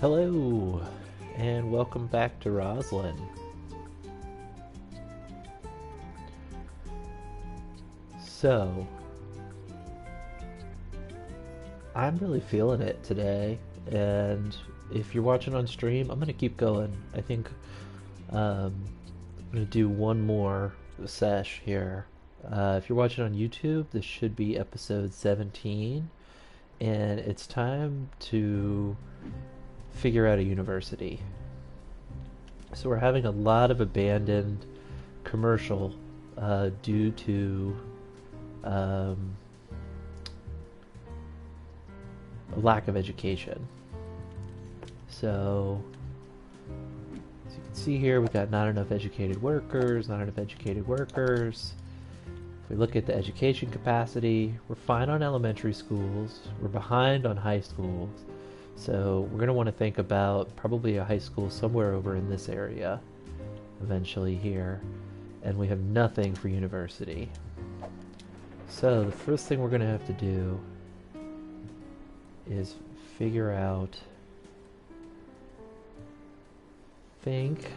Hello, and welcome back to Roslyn. So, I'm really feeling it today, and if you're watching on stream, I'm gonna keep going. I think I'm gonna do one more sesh here. If you're watching on YouTube, this should be episode 17, and it's time to figure out a university. So we're having a lot of abandoned commercial due to um, a lack of education. So, as you can see here, we've got not enough educated workers, not enough educated workers. If we look at the education capacity, we're fine on elementary schools, we're behind on high schools. So we're going to want to think about probably a high school somewhere over in this area, eventually here, and we have nothing for university. So the first thing we're going to have to do is figure out, think,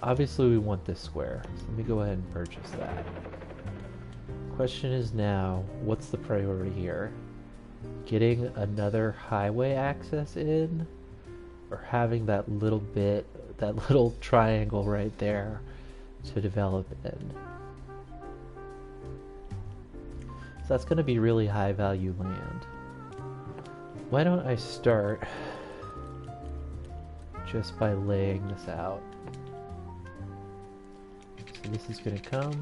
obviously we want this square, so let me go ahead and purchase that. Question is now, what's the priority here? Getting another highway access in, or having that little bit, that little triangle right there to develop in? So that's going to be really high value land. Why don't I start just by laying this out? So this is going to come.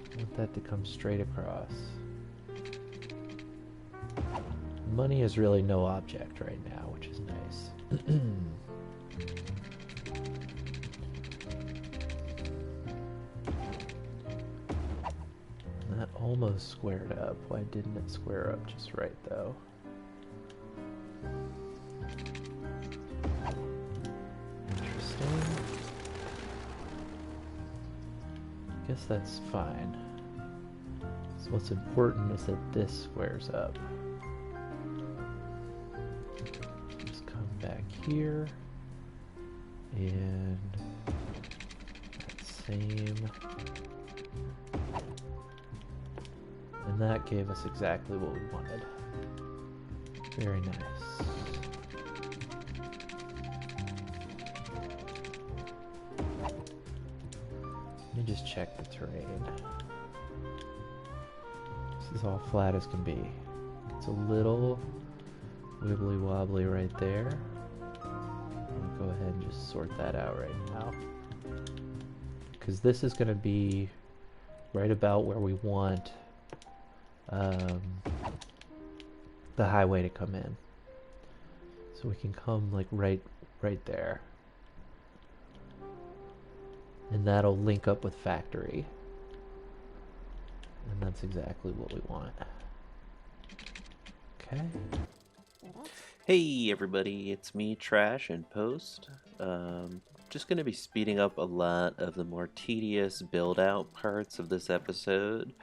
I want that to come straight across. Money is really no object right now, which is nice. That almost squared up. Why didn't it square up just right, though? Interesting. Guess that's fine. So what's important is that this squares up. Just come back here and that same, and that gave us exactly what we wanted. Very nice. Let me just check the terrain. This is all flat as can be. It's a little wibbly wobbly right there. I'm gonna go ahead and just sort that out right now. Because this is going to be right about where we want the highway to come in. So we can come like right there. And that'll link up with factory. And that's exactly what we want. Okay. Hey everybody, it's me, Trash, in post. Just going to be speeding up a lot of the more tedious build-out parts of this episode.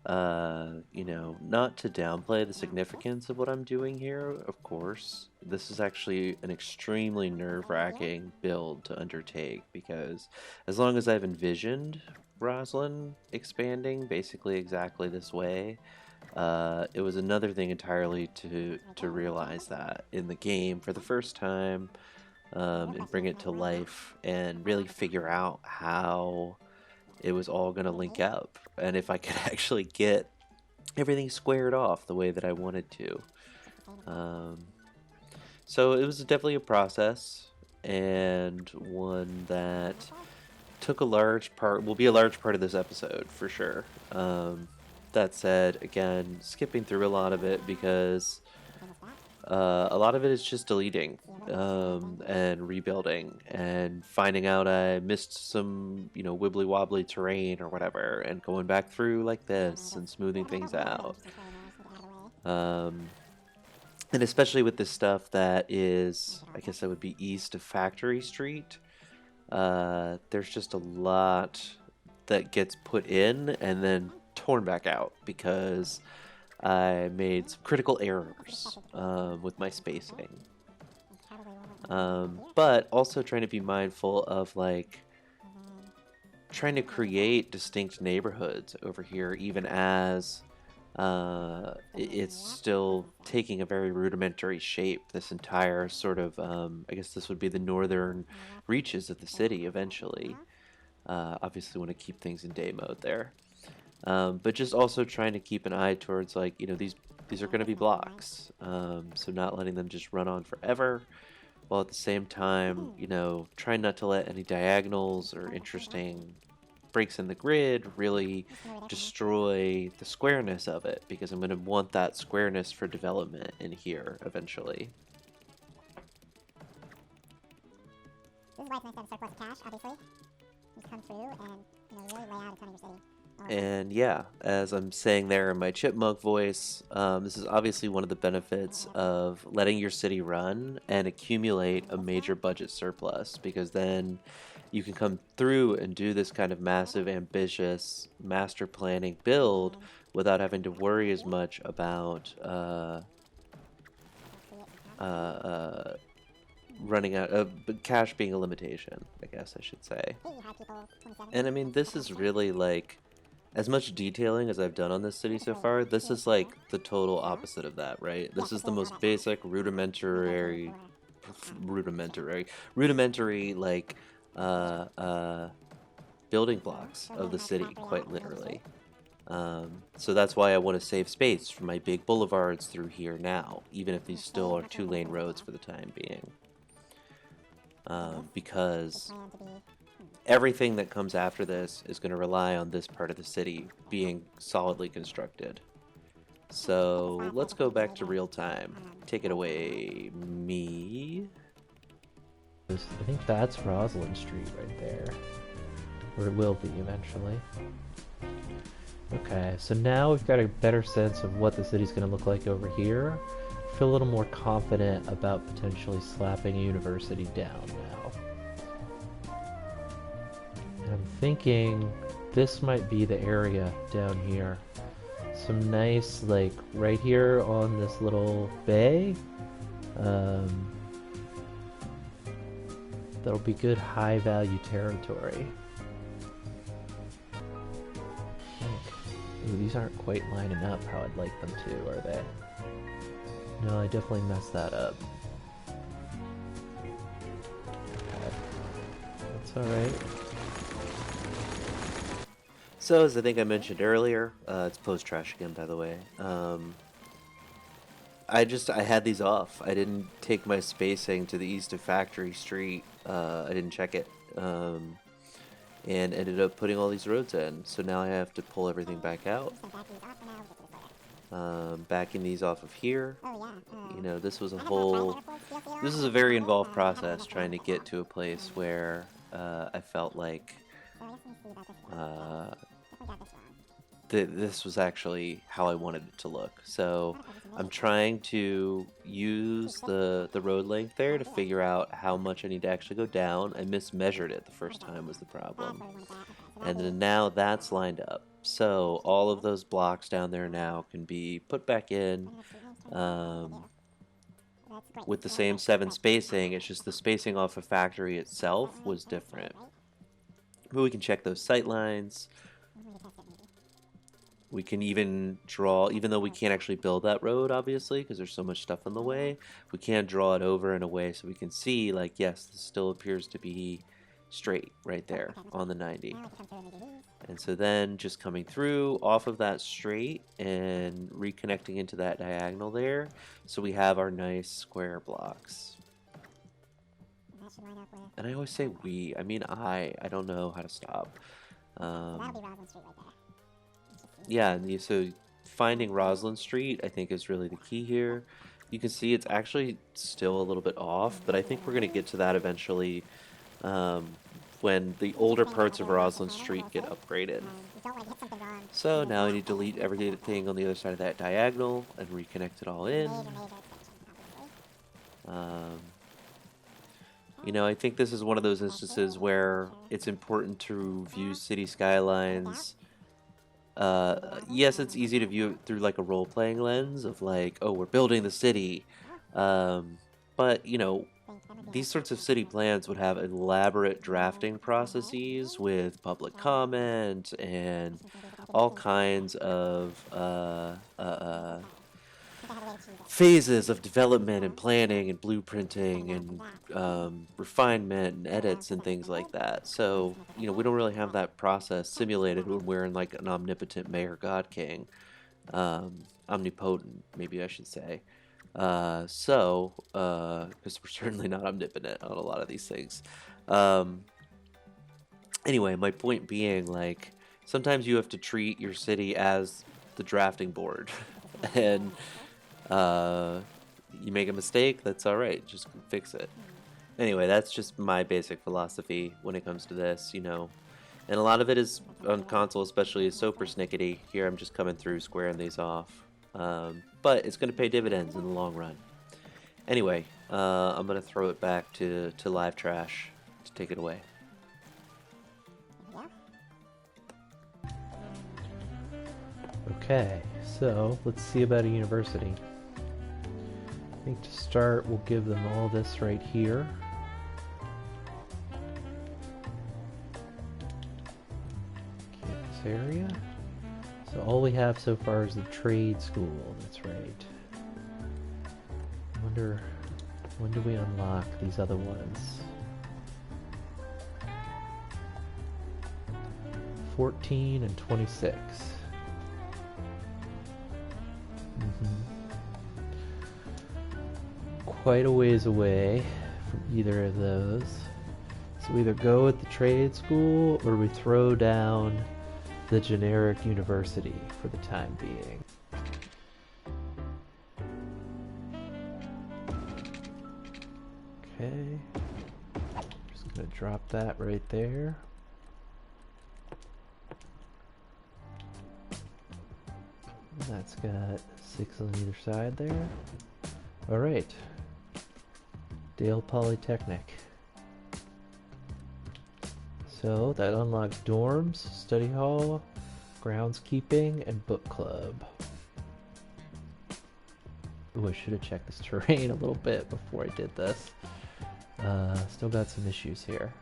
You know, not to downplay the significance of what I'm doing here, of course. This is actually an extremely nerve-wracking build to undertake, because as long as I've envisioned Roslyn expanding basically exactly this way, it was another thing entirely to realize that in the game for the first time, and bring it to life and really figure out how it was all going to link up, and if I could actually get everything squared off the way that I wanted to. So it was definitely a process, and one that took a large part, will be a large part of this episode for sure. That said, again, skipping through a lot of it because a lot of it is just deleting and rebuilding and finding out I missed some, you know, wibbly wobbly terrain or whatever, and going back through like this and smoothing things out. And especially with this stuff that is, I guess that would be east of Factory Street, there's just a lot that gets put in and then torn back out because I made some critical errors with my spacing. But also trying to be mindful of like trying to create distinct neighborhoods over here, even as it's still taking a very rudimentary shape. This entire sort of, I guess this would be the northern reaches of the city eventually. Obviously, want to keep things in day mode there, but just also trying to keep an eye towards like these are going to be blocks, so not letting them just run on forever, while at the same time trying not to let any diagonals or interesting breaks in the grid really destroy the squareness of it, because I'm going to want that squareness for development in here eventually. This is why it's nice to have a surplus of cash, obviously. You come through and really lay out a ton of your city. And yeah, as I'm saying there in my chipmunk voice, this is obviously one of the benefits of letting your city run and accumulate a major budget surplus, because then you can come through and do this kind of massive, ambitious master planning build without having to worry as much about running out of cash being a limitation, I guess I should say. And I mean, this is really like, as much detailing as I've done on this city so far, this is like the total opposite of that, right? This is the most basic, rudimentary like building blocks of the city, quite literally. So that's why I want to save space for my big boulevards through here now, even if these still are 2-lane roads for the time being. Because everything that comes after this is going to rely on this part of the city being solidly constructed. So let's go back to real time. Take it away, me. I think that's Roslyn Street right there. Or it will be eventually. Okay, so now we've got a better sense of what the city's going to look like over here. I feel a little more confident about potentially slapping a university down now. And I'm thinking this might be the area down here. Some nice, like, right here on this little bay. That'll be good high value territory. Ooh, these aren't quite lining up how I'd like them to, are they? No, I definitely messed that up. Okay. That's alright. So, as I think I mentioned earlier, it's post-trash again, by the way. I had these off. I didn't take my spacing to the east of Factory Street. I didn't check it. And ended up putting all these roads in. So now I have to pull everything back out. Backing these off of here. This was this is a very involved process trying to get to a place where I felt like this was actually how I wanted it to look. So I'm trying to use the road length there to figure out how much I need to actually go down. I mismeasured it the first time was the problem. And then now that's lined up. So all of those blocks down there now can be put back in with the same 7 spacing. It's just the spacing off of Factory itself was different. But we can check those sight lines. We can even draw, even though we can't actually build that road, obviously, because there's so much stuff in the way, we can draw it over in a way so we can see, like, yes, this still appears to be straight right there on the 90. And so then just coming through off of that straight and reconnecting into that diagonal there, so we have our nice square blocks. And I always say we, I mean I don't know how to stop. Yeah, so finding Roslyn Street, I think, is really the key here. You can see it's actually still a little bit off, but I think we're going to get to that eventually when the older parts of Roslyn Street get upgraded. So now I need to delete everything on the other side of that diagonal and reconnect it all in. I think this is one of those instances where it's important to view city skylines yes, it's easy to view it through like a role-playing lens of like, oh, we're building the city. But you know, these sorts of city plans would have elaborate drafting processes with public comment and all kinds of phases of development and planning and blueprinting and refinement and edits and things like that. So, you know, we don't really have that process simulated when we're in like an omnipotent mayor god king. Omnipotent, maybe I should say. Because we're certainly not omnipotent on a lot of these things. Anyway, my point being, like, sometimes you have to treat your city as the drafting board. And you make a mistake, that's all right. Just fix it. Anyway, that's just my basic philosophy when it comes to this, you know. And a lot of it is on console, especially, is so persnickety. Here, I'm just coming through, squaring these off. But it's going to pay dividends in the long run. Anyway, I'm going to throw it back to Live Trash to take it away. Okay, so let's see about a university. I think to start, we'll give them all this right here. Campus area. So all we have so far is the trade school, that's right. I wonder, when do we unlock these other ones? 14 and 26. Quite a ways away from either of those. So we either go with the trade school or we throw down the generic university for the time being. Okay. Just gonna drop that right there. That's got 6 on either side there. Alright. Dale Polytechnic. So that unlocks dorms, study hall, groundskeeping, and book club. Ooh, I should have checked this terrain a little bit before I did this. Still got some issues here.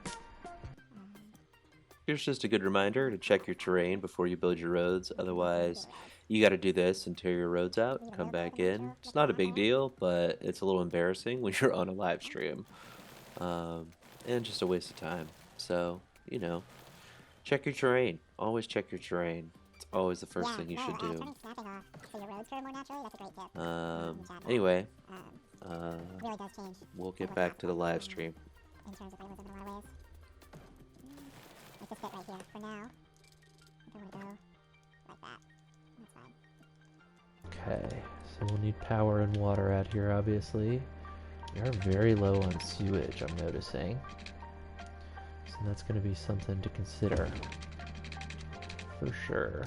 Here's just a good reminder to check your terrain before you build your roads. Otherwise, you got to do this and tear your roads out and come back in. It's not a big deal, but it's a little embarrassing when you're on a live stream. And just a waste of time. So, you know, check your terrain. Always check your terrain. It's always the first thing you should do. Anyway, we'll get back to the live stream. In terms of labels in a lot of ways. Like this bit right here. For now, I don't want to go like that. That's fine. Okay, so we'll need power and water out here, obviously. We are very low on sewage, I'm noticing. So that's going to be something to consider. For sure.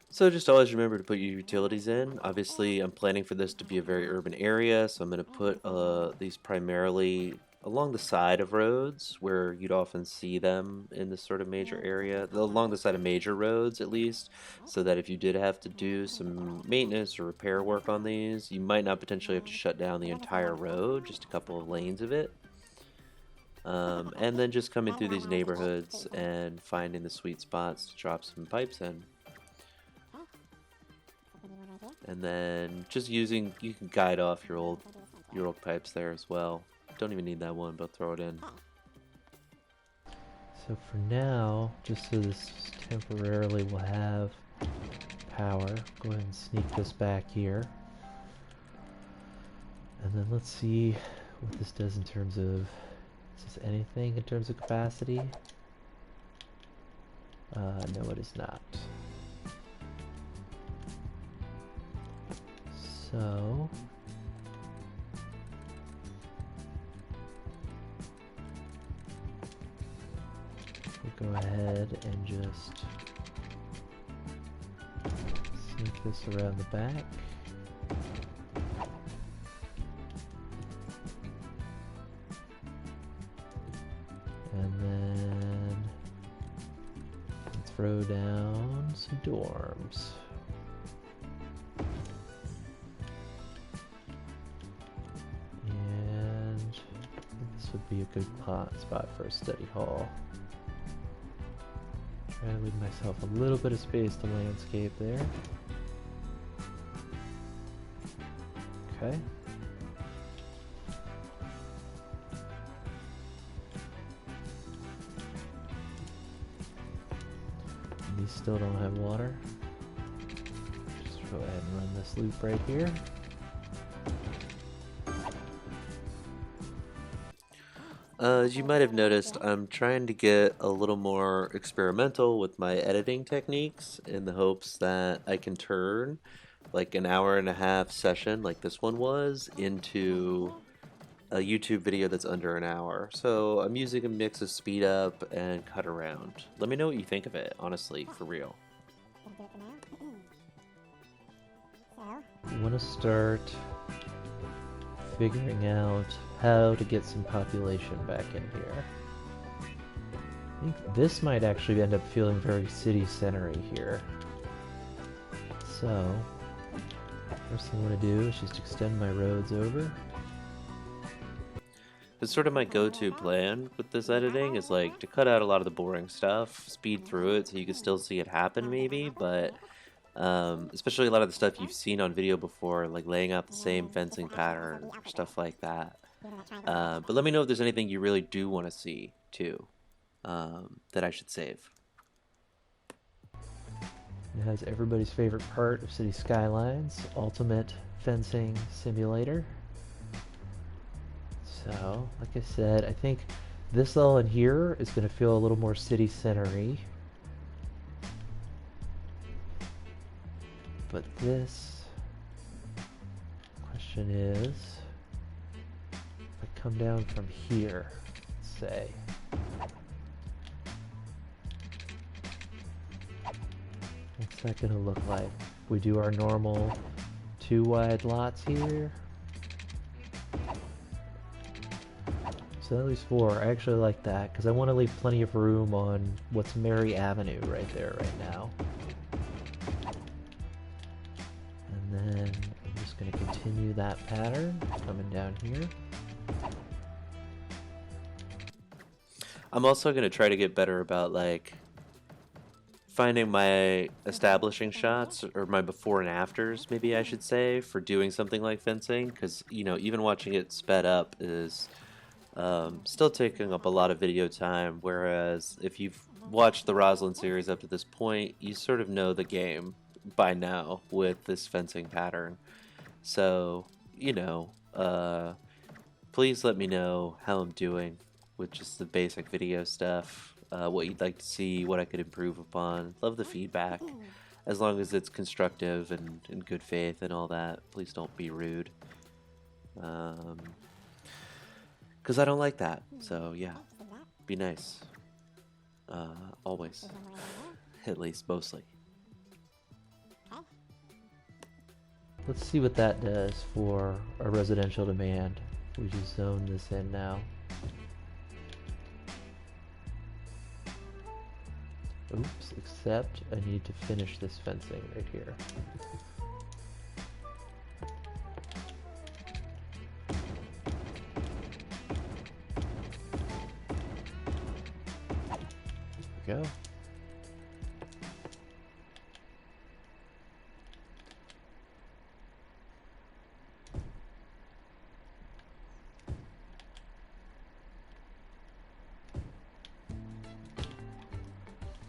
So just always remember to put your utilities in. Obviously, I'm planning for this to be a very urban area, so I'm going to put these primarily along the side of roads where you'd often see them in this sort of major area, along the side of major roads at least, so that if you did have to do some maintenance or repair work on these, you might not potentially have to shut down the entire road, just a couple of lanes of it. And then just coming through these neighborhoods and finding the sweet spots to drop some pipes in. And then just using, you can guide off your old pipes there as well. Don't even need that one, but throw it in. So for now, just so this temporarily will have power, go ahead and sneak this back here. And then let's see what this does in terms of, is this anything in terms of capacity? No, it is not. So we'll go ahead and just sneak this around the back. And then throw some dorms. And this would be a good spot for a study hall. Try to leave myself a little bit of space to landscape there. Okay. These still don't have water. Just go ahead and run this loop right here. As you might have noticed, I'm trying to get a little more experimental with my editing techniques in the hopes that I can turn like an hour and a half session like this one was into a YouTube video that's under an hour. So I'm using a mix of speed up and cut around. Let me know what you think of it, honestly, for real. I want to start figuring out how to get some population back in here. I think this might actually end up feeling very city-centery here. So, first thing I want to do is just extend my roads over. It's sort of my go-to plan with this editing is like to cut out a lot of the boring stuff, speed through it so you can still see it happen maybe, but especially a lot of the stuff you've seen on video before, like laying out the same fencing pattern, stuff like that. But let me know if there's anything you really do want to see too, that I should save. It has everybody's favorite part of City Skylines, Ultimate Fencing Simulator. So, like I said, I think this all in here is going to feel a little more city-centery. But this question is, if I come down from here, let's say, what's that going to look like? We do our normal 2 wide lots here. So at least 4. I actually like that because I want to leave plenty of room on what's Mary Avenue right there right now. And then I'm just going to continue that pattern coming down here. I'm also going to try to get better about like finding my establishing shots or my before and afters, maybe I should say, for doing something like fencing, because even watching it sped up is still taking up a lot of video time, whereas if you've watched the Roslyn series up to this point, you sort of know the game by now with this fencing pattern. So, please let me know how I'm doing with just the basic video stuff, what you'd like to see, what I could improve upon. Love the feedback, as long as it's constructive and in good faith and all that. Please don't be rude. Because I don't like that. So, yeah. Be nice. Always. At least, mostly. Let's see what that does for our residential demand. We just zone this in now. Oops, except I need to finish this fencing right here. Go.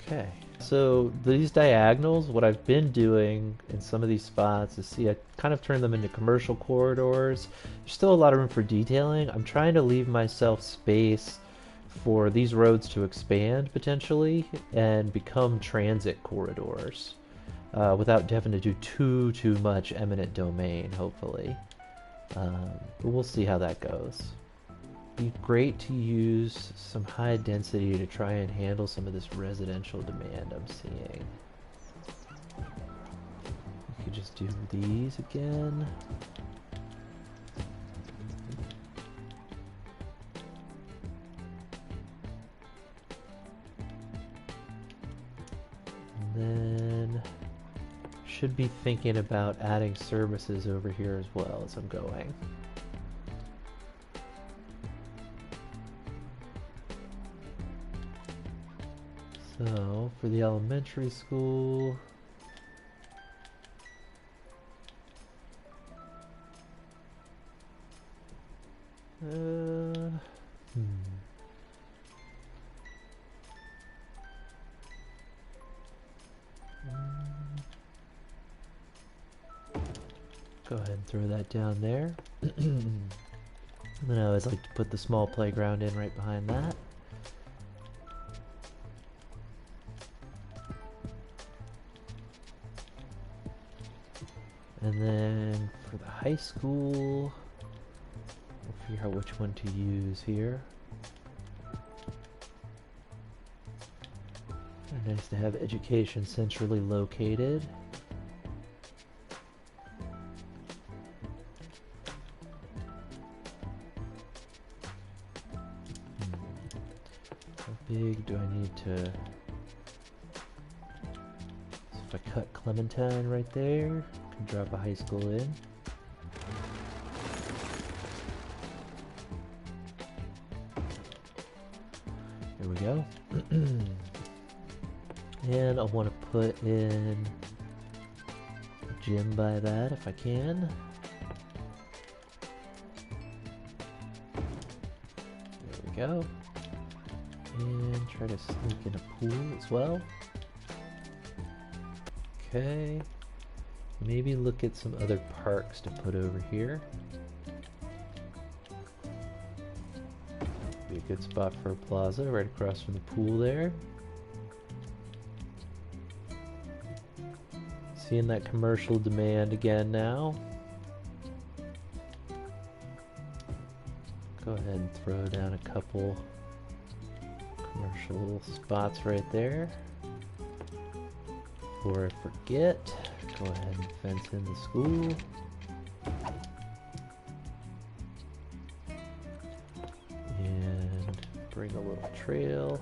Okay, so these diagonals, what I've been doing in some of these spots is, see, I kind of turn them into commercial corridors. There's still a lot of room for detailing. I'm trying to leave myself space for these roads to expand potentially and become transit corridors without having to do too much eminent domain, hopefully. But we'll see how that goes. Be great to use some high density to try and handle some of this residential demand I'm seeing. We could just do these again. And then Should be thinking about adding services over here as well as I'm going. So, for the elementary school, Go ahead and throw that down there. And then I always like to put the small playground in right behind that. And then for the high school, we'll figure out which one to use here. Nice to have education centrally located. How big do I need to... So if I cut Clementine right there, I can drop a high school in. There we go. And I want to put in a gym by that if I can. There we go. And try to sneak in a pool as well. Okay. Maybe look at some other parks to put over here. Be a good spot for a plaza right across from the pool there. Seeing that commercial demand again now. Go ahead and throw down a couple commercial spots right there. Before I forget, go ahead and fence in the school. And bring a little trail.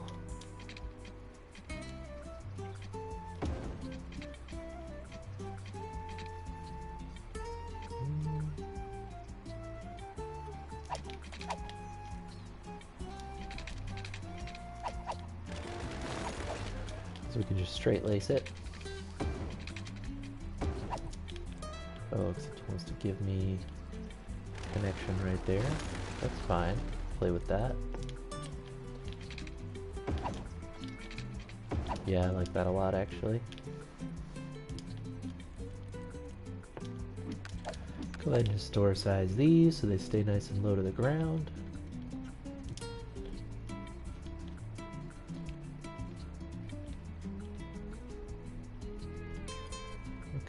So we can just straight lace it. Oh, except it wants to give me a connection right there. That's fine. Play with that. Yeah, I like that a lot actually. Go ahead and historicize these so they stay nice and low to the ground.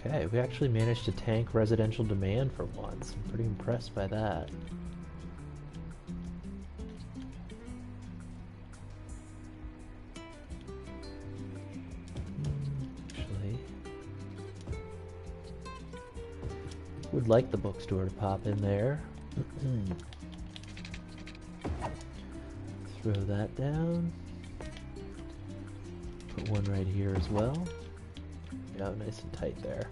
Okay, we actually managed to tank residential demand for once. I'm pretty impressed by that. Actually, would like the bookstore to pop in there. Throw that down. Put one right here as well. Yeah, nice and tight there.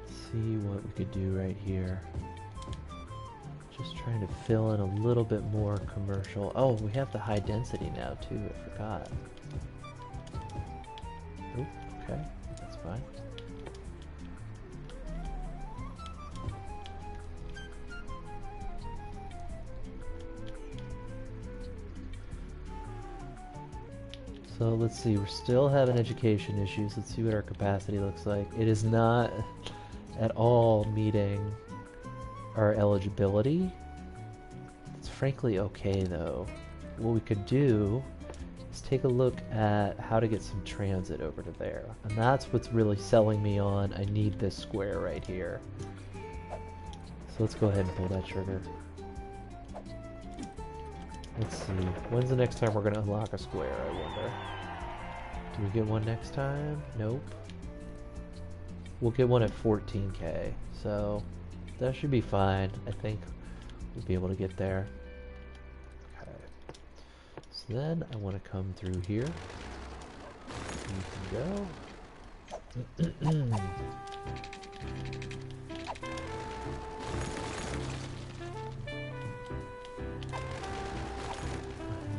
See what we could do right here. Just trying to fill in a little bit more commercial. Oh, we have the high density now too, I forgot. Oop, okay, that's fine. So let's see, we're still having education issues. Let's see what our capacity looks like. It is not at all meeting our eligibility. It's frankly okay though. What we could do is take a look at how to get some transit over to there. And that's what's really selling me on, I need this square right here. So let's go ahead and pull that trigger. Let's see, when's the next time we're going to unlock a square, I wonder? Do we get one next time? Nope. We'll get one at 14k, so that should be fine. I think we'll be able to get there. So then I want to come through here. You can go.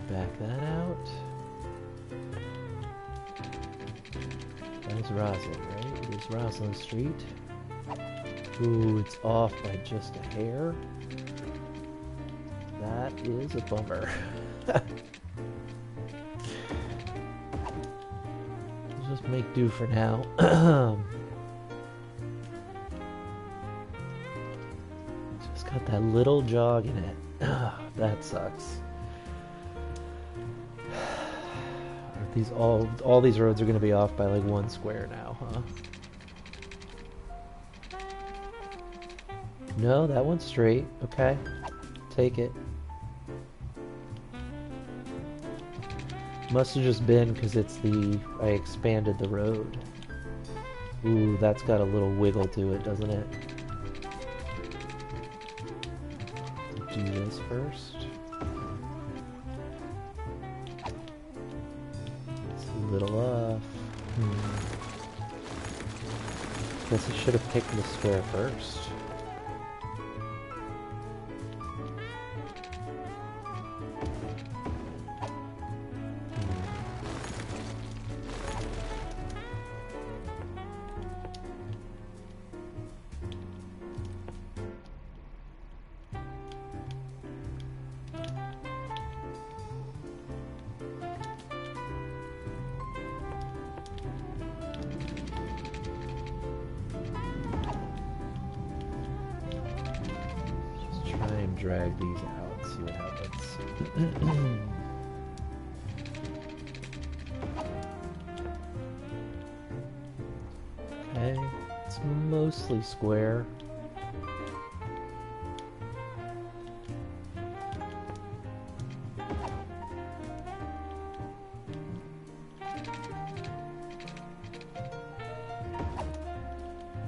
Back that out. There's Roslyn, right? There's Roslyn Street. Ooh, it's off by just a hair. That is a bummer. Let's just make do for now. Just got that little jog in it. That sucks. These all these roads are going to be off by like 1 square now, huh? No, that one's straight. Okay. Take it. Must have just been because I expanded the road. Ooh, that's got a little wiggle to it, doesn't it? Do this first. It's a little off. Guess I should have picked the square first. Drag these out, see what happens. Okay, it's mostly square.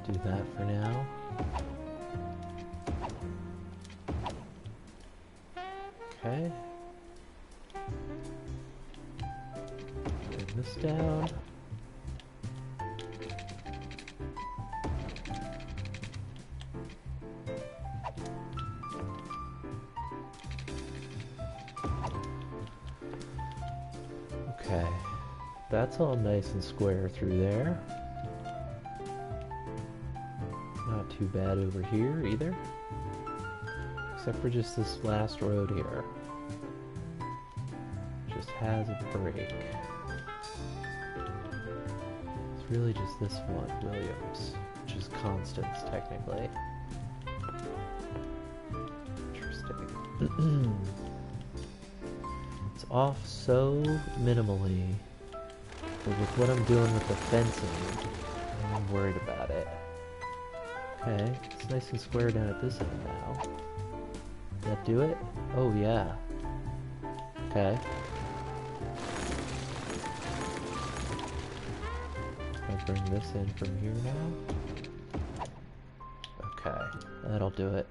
Do that for now. Okay. Bring this down. Okay. That's all nice and square through there. Not too bad over here either. Except for just this last road here. Just has a break. It's really just this one, Williams, which is Constance, technically. Interesting. It's off so minimally, but with what I'm doing with the fencing, I'm worried about it. Okay, it's nice and square down at this end now. Did that do it? Oh yeah. Okay. I bring this in from here now. Okay, that'll do it.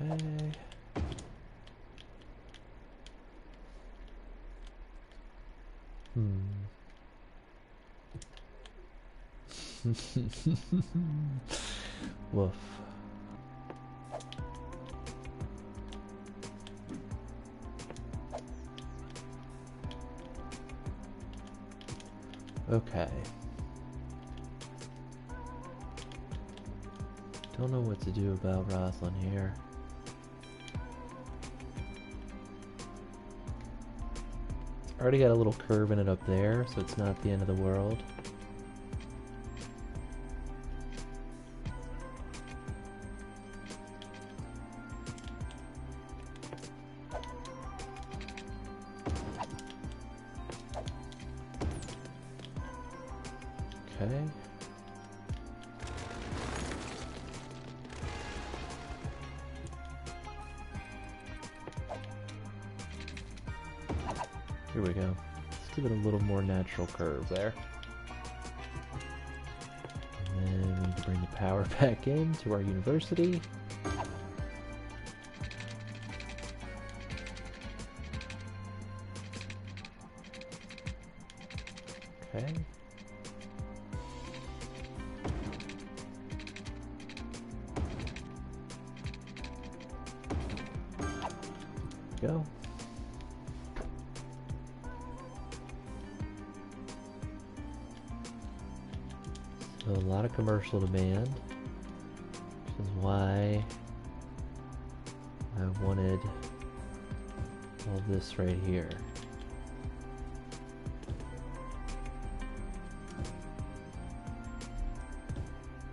Okay. Woof. Okay. Don't know what to do about Roslyn here. It's already got a little curve in it up there, so it's not the end of the world. Okay. Here we go. Let's give it a little more natural curve there. And then we Bring the power back in to our university. Okay. Go. So a lot of commercial demand, which is why I wanted all this right here.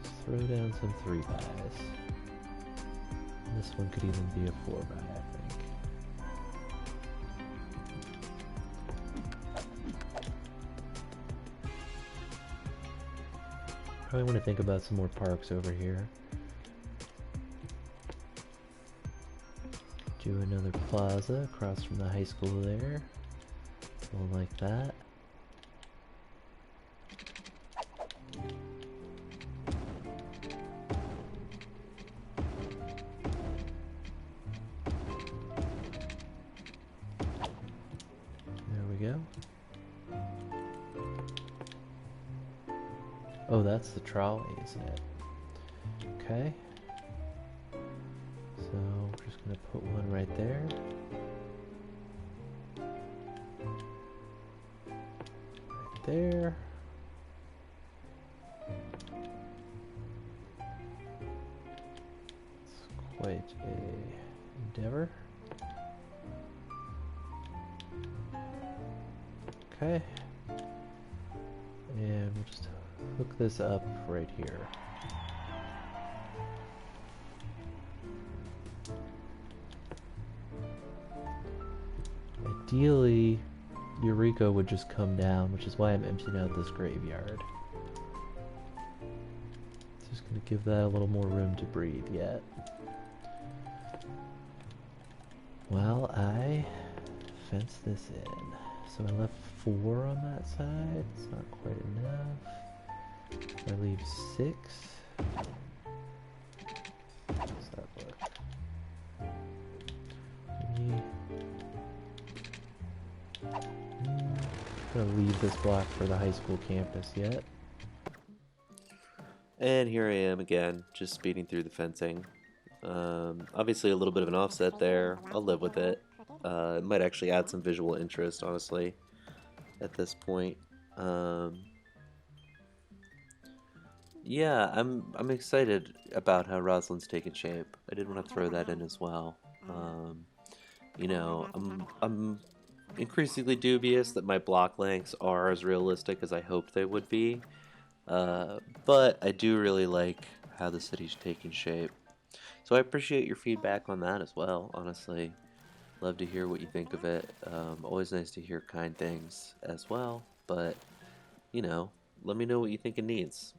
Let's throw down some 3x. And this one could even be a 4x, I think. Probably want to think about some more parks over here. Do another plaza across from the high school there. One like that. There we go. Oh, that's the trolley, isn't it? Okay. So we're just going to put one right there. Right there. It's quite a endeavor. Okay. And we'll just hook this up right here. Ideally, Eureka would just come down, which is why I'm emptying out this graveyard. Just gonna give that a little more room to breathe yet. While I fence this in. So I left 4 on that side. It's not quite enough. I leave 6. How does that look? Maybe. I'm gonna leave this block for the high school campus yet. And here I am again, just speeding through the fencing. Obviously a little bit of an offset there. I'll live with it. It might actually add some visual interest, honestly, at this point. Yeah, I'm excited about how Roslyn's taken shape. I did want to throw that in as well. You know, I'm increasingly dubious that my block lengths are as realistic as I hoped they would be. But I do really like how the city's taking shape. So I appreciate your feedback on that as well, honestly. Love to hear what you think of it. Always nice to hear kind things as well. But, you know, let me know what you think it needs.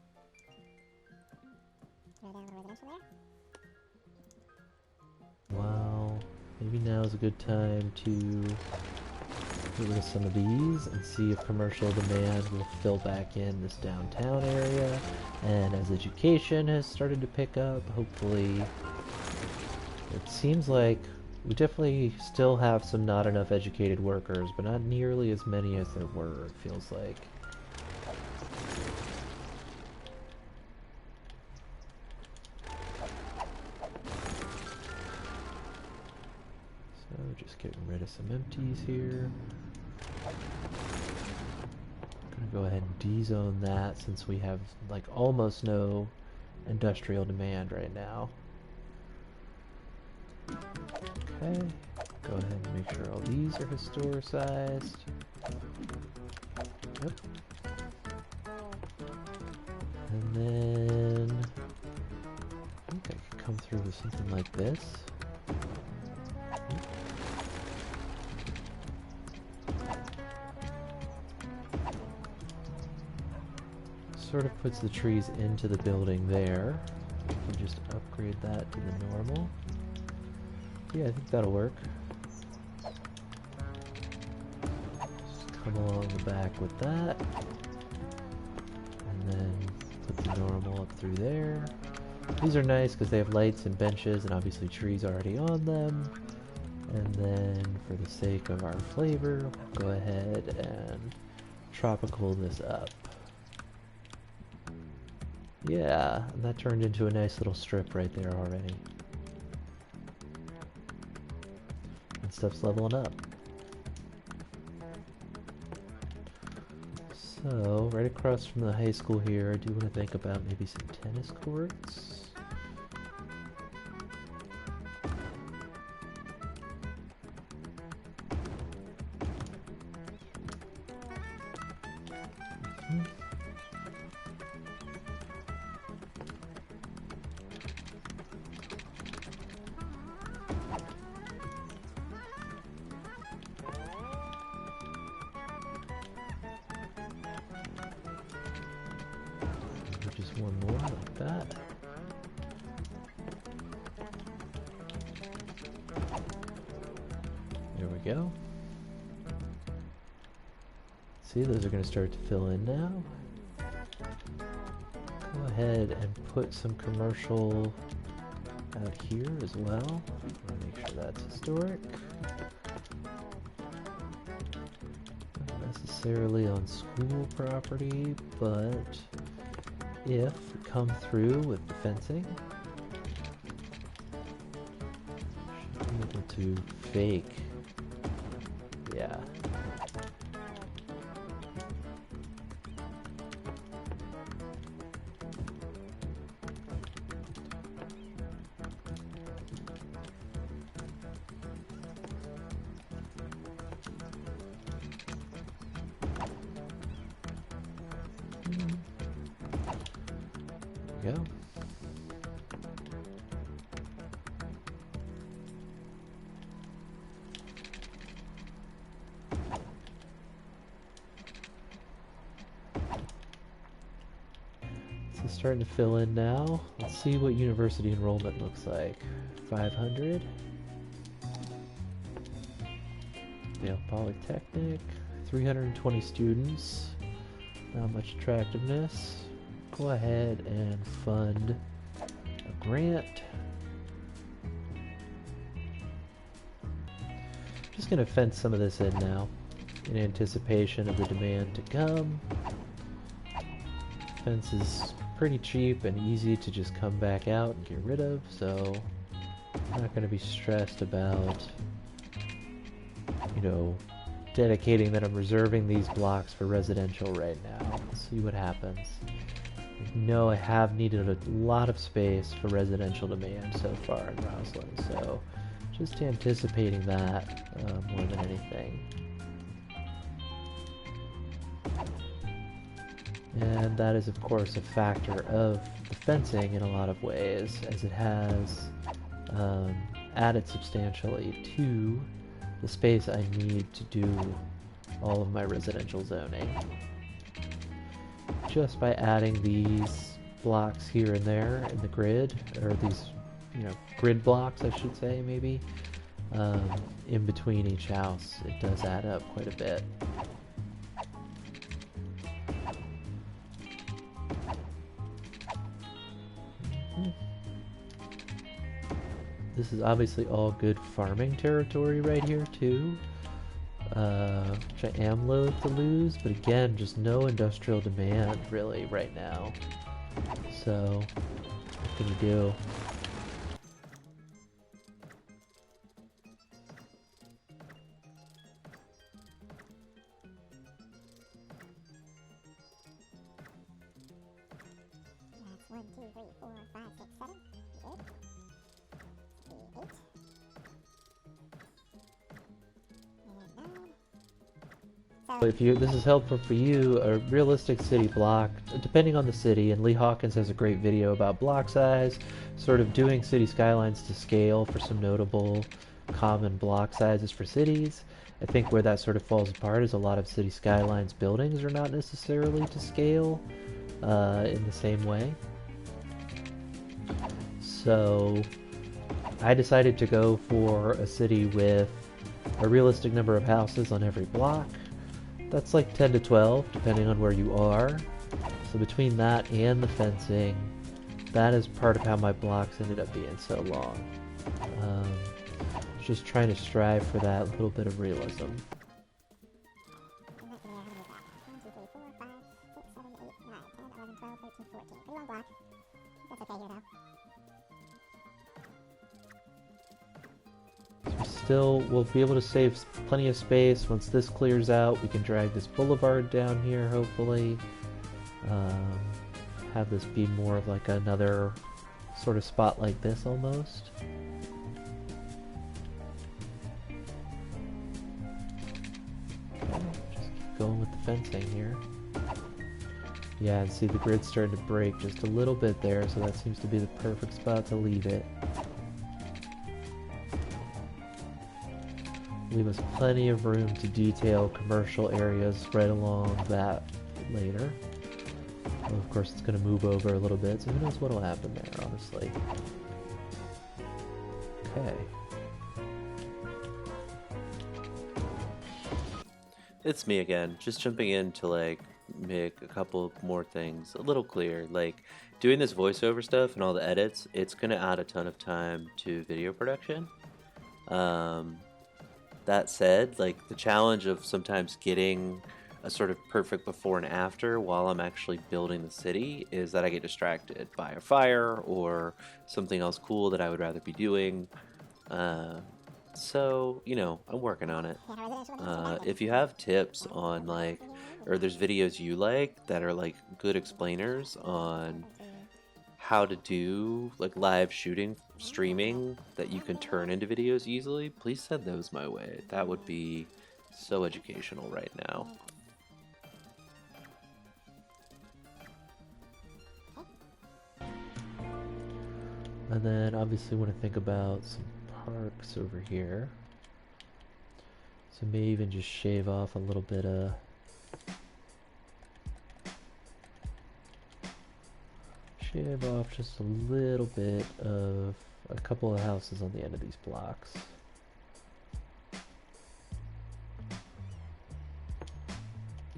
Wow, maybe now is a good time to get rid of some of these and see if commercial demand will fill back in this downtown area. And as education has started to pick up, hopefully, it seems like we definitely still have some not enough educated workers, but not nearly as many as there were, it feels like. So just getting rid of some empties here. Gonna go ahead and D-zone that since we have like almost no industrial demand right now. Okay, go ahead and make sure all these are historicized. Yep. And then I think I could come through with something like this. Sort of puts the trees into the building there. We can just upgrade that to the normal. Yeah, I think that'll work. Just come along the back with that. And then put the normal up through there. These are nice because they have lights and benches and obviously trees already on them. And then for the sake of our flavor, we'll go ahead and tropical this up. Yeah, and that turned into a nice little strip right there already. And stuff's leveling up. So, right across from the high school here, I do want to think about maybe some tennis courts. Just one more like that. There we go. See, those are going to start to fill in now. Go ahead and put some commercial out here as well. I want to make sure that's historic. Not necessarily on school property, but if we come through with the fencing, should be able to fake. Yeah. Go. So starting to fill in now. Let's see what university enrollment looks like. 500. Yale Polytechnic. 320 students. Not much attractiveness. Go ahead and fund a grant. Just going to fence some of this in now in anticipation of the demand to come. Fence is pretty cheap and easy to just come back out and get rid of, so I'm not going to be stressed about, you know, dedicating that I'm reserving these blocks for residential right now. Let's see what happens. No, I have needed a lot of space for residential demand so far in Roslyn, so just anticipating that more than anything. And that is, of course, a factor of the fencing in a lot of ways, as it has added substantially to the space I need to do all of my residential zoning. Just by adding these blocks here and there in the grid, or these, you know, grid blocks I should say maybe, in between each house, it does add up quite a bit. This is obviously all good farming territory right here too, which I am loath to lose, but again, just no industrial demand really right now. So, what can you do? That's 1, 2, 3, 4, 5, 6, 7, 8. 8. And 9. So If you, this is helpful for you, a realistic city block, depending on the city, and Lee Hawkins has a great video about block size, sort of doing city skylines to scale for some notable common block sizes for cities. I think where that sort of falls apart is a lot of city skylines buildings are not necessarily to scale in the same way. So I decided to go for a city with a realistic number of houses on every block. That's like 10 to 12, depending on where you are. So between that and the fencing, that is part of how my blocks ended up being so long. Just trying to strive for that little bit of realism. I'm not gonna know how to move that. 1, 2, 3, 4, 5, 6, 7, 8, 9, 10, 11, 12, 13, 14. Pretty long block. That's okay here though. Still, we'll be able to save plenty of space. Once this clears out, we can drag this boulevard down here, hopefully. Have this be more of like another sort of spot like this almost. Just keep going with the fencing here. Yeah, and see the grid's starting to break just a little bit there, so that seems to be the perfect spot to leave it. Leave us plenty of room to detail commercial areas right along that later. Well, of course, it's going to move over a little bit, so who knows what will happen there, honestly. Okay. It's me again, just jumping in to like make a couple more things a little clear. Like doing this voiceover stuff and all the edits, it's gonna add a ton of time to video production. That said, like the challenge of sometimes getting a sort of perfect before and after while I'm actually building the city is that I get distracted by a fire or something else cool that I would rather be doing. So, you know, I'm working on it. If you have tips on like, or there's videos you like that are like good explainers on how to do like live shooting, streaming that you can turn into videos easily, please send those my way. That would be so educational right now. And then obviously want to think about some parks over here. So maybe even just shave off a little bit of shave off just a little bit of a couple of houses on the end of these blocks.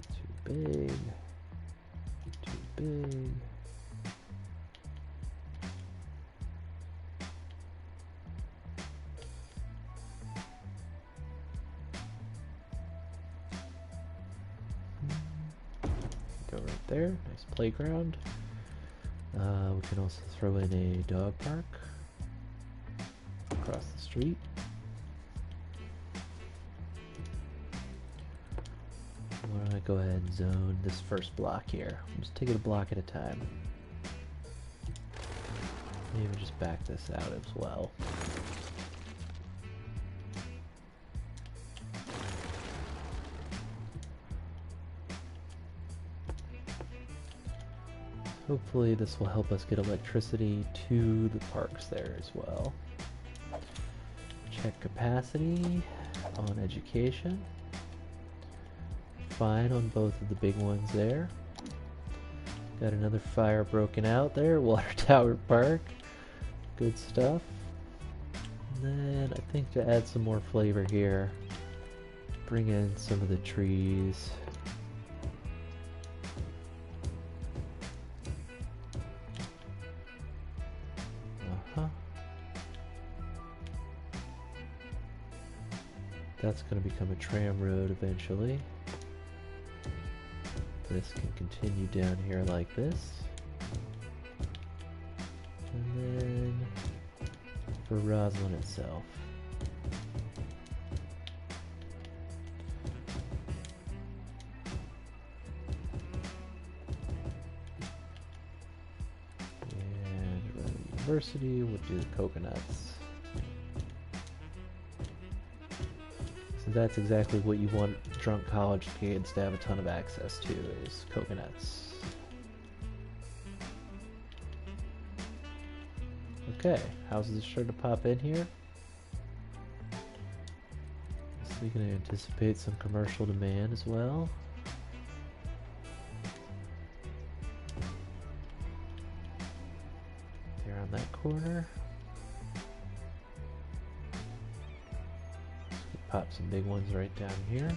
Too big. Too big. Go right there, nice playground. We can also throw in a dog park across the street. Why don't I go ahead and zone this first block here? I'm just taking a block at a time. Maybe just back this out as well. Hopefully this will help us get electricity to the parks there as well. Check capacity on education. Fine on both of the big ones there. Got another fire broken out there, Water Tower Park. Good stuff. And then I think to add some more flavor here, bring in some of the trees. That's going to become a tram road eventually. This can continue down here like this. And then for Roslyn itself. And around the university, we'll do the coconuts. So that's exactly what you want drunk college kids to have a ton of access to, is coconuts. Okay, houses are starting to pop in here. So we can anticipate some commercial demand as well. There on that corner. Pop some big ones right down here.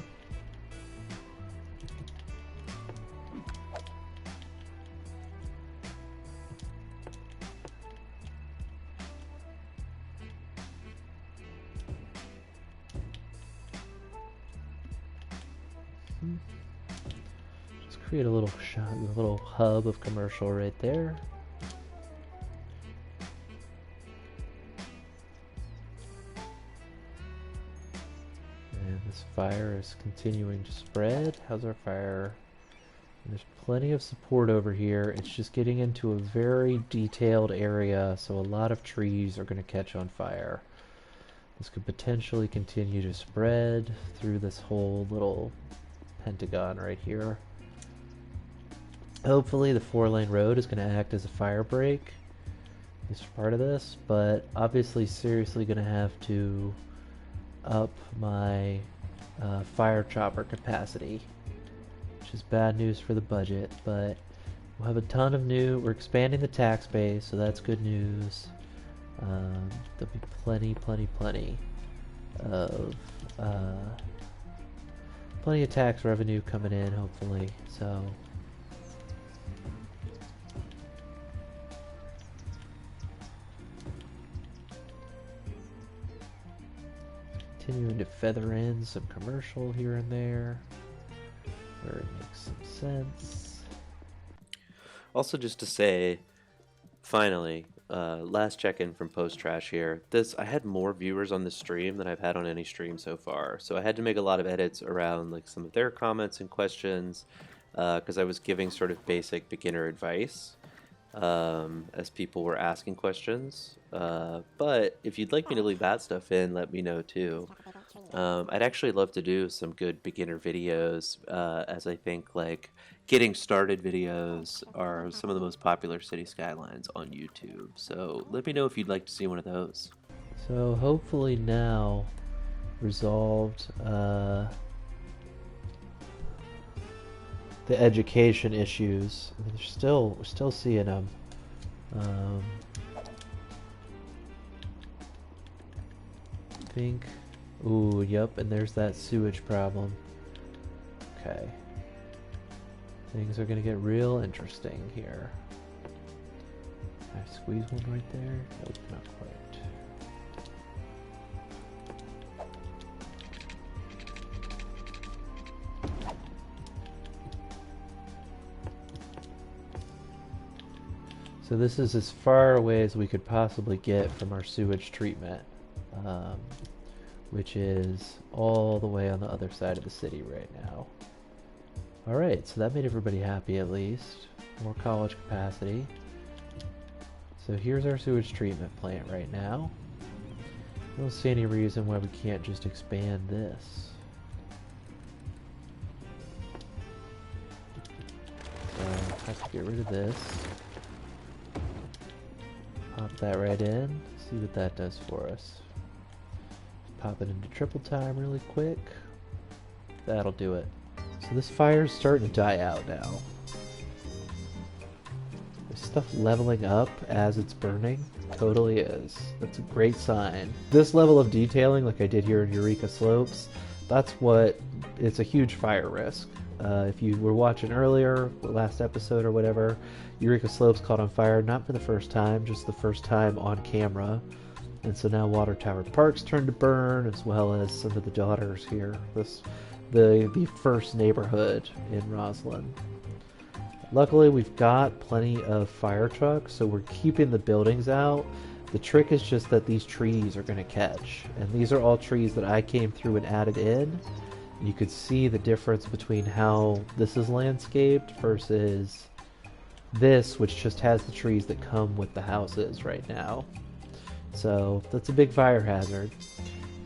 create a little a little hub of commercial right there. And this fire is continuing to spread. How's our fire? And there's plenty of support over here. It's just getting into a very detailed area, so a lot of trees are going to catch on fire. This could potentially continue to spread through this whole little pentagon right here. Hopefully the 4-lane road is going to act as a fire break. This is part of this, but obviously seriously going to have to up my fire chopper capacity, which is bad news for the budget, but we'll have a ton of we're expanding the tax base, so that's good news. There'll be plenty of tax revenue coming in, hopefully, so continuing to feather in some commercial here and there where it makes some sense. Also, just to say, finally, last check-in from Post Trash here. I had more viewers on the stream than I've had on any stream so far, so I had to make a lot of edits around like some of their comments and questions because I was giving sort of basic beginner advice as people were asking questions. But if you'd like me to leave that stuff in, let me know too. I'd actually love to do some good beginner videos, as I think like getting started videos are some of the most popular city skylines on YouTube. So let me know if you'd like to see one of those. So hopefully now resolved the education issues. We're still seeing them. I think. Ooh, yep, and there's that sewage problem. Okay. Things are gonna get real interesting here. Can I squeeze one right there? Nope, not quite. So this is as far away as we could possibly get from our sewage treatment, which is all the way on the other side of the city right now. Alright, so that made everybody happy at least. More college capacity. So here's our sewage treatment plant right now. I don't see any reason why we can't just expand this. So I have to get rid of this. Pop that right in, see what that does for us. Pop it into triple time really quick. That'll do it. So this fire's starting to die out now. Is stuff leveling up as it's burning? Totally is. That's a great sign. This level of detailing, like I did here in Eureka Slopes, it's a huge fire risk. If you were watching earlier, the last episode or whatever, Eureka Slopes caught on fire, not for the first time, just the first time on camera. And so now Water Tower Park's turned to burn, as well as some of the daughters here. The first neighborhood in Roslyn. Luckily, we've got plenty of fire trucks, so we're keeping the buildings out. The trick is just that these trees are going to catch. And these are all trees that I came through and added in. You could see the difference between how this is landscaped versus this, which just has the trees that come with the houses right now. So that's a big fire hazard.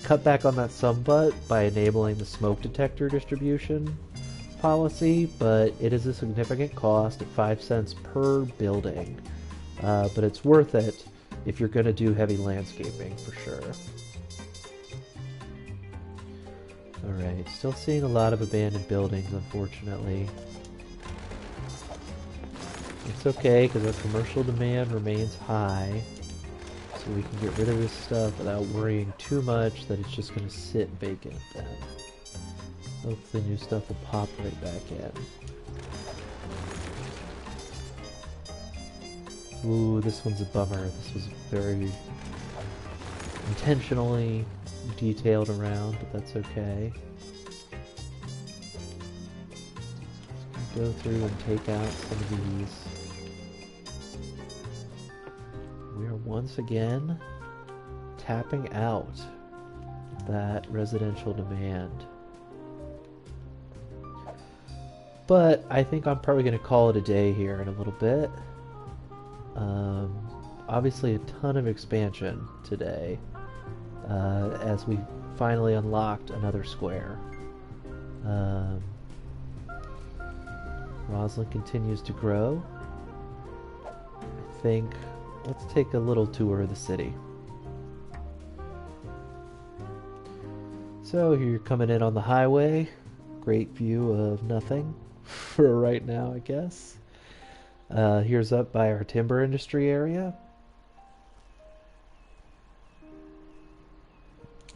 Cut back on that somewhat by enabling the smoke detector distribution policy, but it is a significant cost at 5 cents per building. But it's worth it if you're going to do heavy landscaping for sure. Alright, still seeing a lot of abandoned buildings, unfortunately. It's okay, because our commercial demand remains high. So we can get rid of this stuff without worrying too much that it's just going to sit vacant then. Hopefully new stuff will pop right back in. Ooh, this one's a bummer. This was very intentionally detailed around, but that's okay. go through and take out some of these. We are once again tapping out that residential demand. But I think I'm probably going to call it a day here in a little bit. Obviously a ton of expansion today as we finally unlocked another square. Roslyn continues to grow. I think let's take a little tour of the city. So here you're coming in on the highway. Great view of nothing for right now, I guess. Here's up by our timber industry area.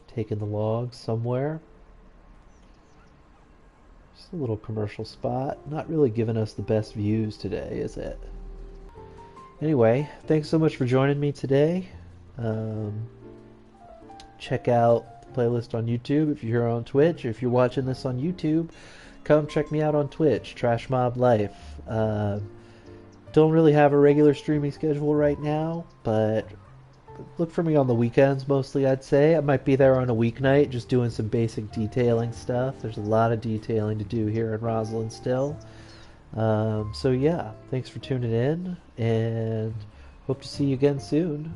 Taking the logs somewhere. Just a little commercial spot. Not really giving us the best views today, is it? Anyway, thanks so much for joining me today. Check out the playlist on YouTube if you're here on Twitch. If you're watching this on YouTube, come check me out on Twitch, Trash Mob Life. Don't really have a regular streaming schedule right now, but look for me on the weekends mostly, I'd say. I might be there on a weeknight just doing some basic detailing stuff. There's a lot of detailing to do here in Roslyn still. So yeah, thanks for tuning in, and hope to see you again soon.